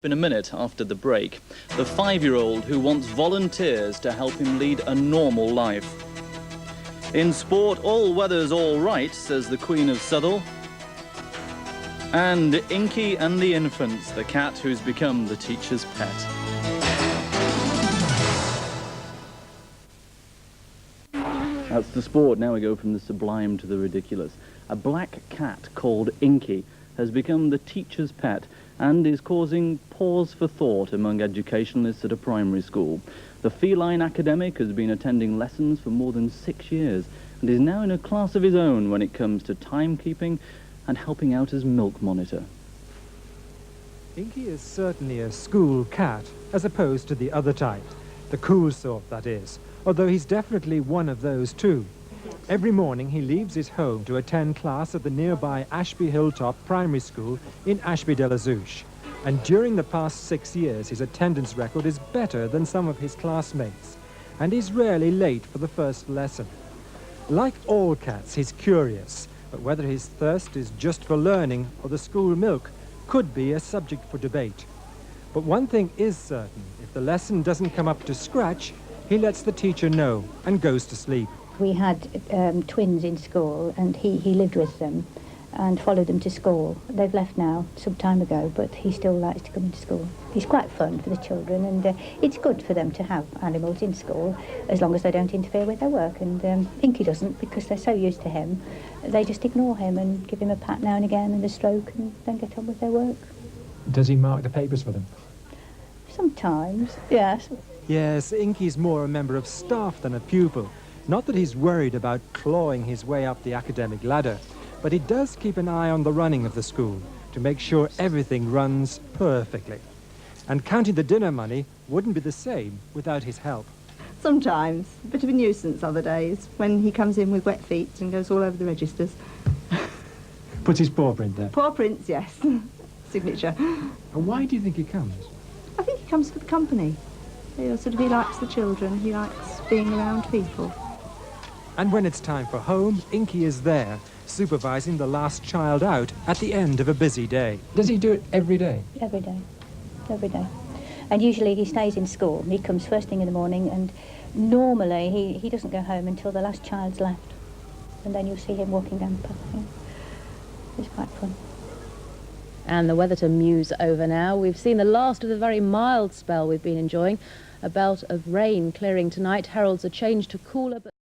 In a minute after the break, the 5-year-old who wants volunteers to help him lead a normal life. In sport, all weather's all right, says the Queen of Southall. And Inky and the infants, the cat who's become the teacher's pet. That's the sport. Now we go from the sublime to the ridiculous. A black cat called Inky has become the teacher's pet and is causing pause for thought among educationalists at a primary school. The feline academic has been attending lessons for more than 6 years and is now in a class of his own when it comes to timekeeping and helping out as milk monitor. Inky is certainly a school cat, as opposed to the other type, the cool sort, that is, although he's definitely one of those too. Every morning he leaves his home to attend class at the nearby Ashby Hill Top Primary School in Ashby de la Zouch. And during the past 6 years, his attendance record is better than some of his classmates. And he's rarely late for the first lesson. Like all cats, he's curious, but whether his thirst is just for learning or the school milk could be a subject for debate. But one thing is certain: if the lesson doesn't come up to scratch, he lets the teacher know and goes to sleep. We had twins in school, and he lived with them and followed them to school. They've left now some time ago, but he still likes to come into school. He's quite fun for the children, and it's good for them to have animals in school as long as they don't interfere with their work. And Inky doesn't, because they're so used to him. They just ignore him and give him a pat now and again and a stroke, and then get on with their work. Does he mark the papers for them? Sometimes, yes. Yes, Inky's more a member of staff than a pupil. Not that he's worried about clawing his way up the academic ladder, but he does keep an eye on the running of the school to make sure everything runs perfectly. And counting the dinner money wouldn't be the same without his help. Sometimes. A bit of a nuisance other days, when he comes in with wet feet and goes all over the registers. Puts his paw print there? Paw prints, yes. Signature. And why do you think he comes? I think he comes for the company. He likes the children, he likes being around people. And when it's time for home, Inky is there, supervising the last child out at the end of a busy day. Does he do it every day? Every day. Every day. And usually he stays in school. He comes first thing in the morning, and normally he doesn't go home until the last child's left. And then you'll see him walking down the path. Yeah. It's quite fun. And the weather to muse over now. We've seen the last of the very mild spell we've been enjoying. A belt of rain clearing tonight heralds a change to cooler but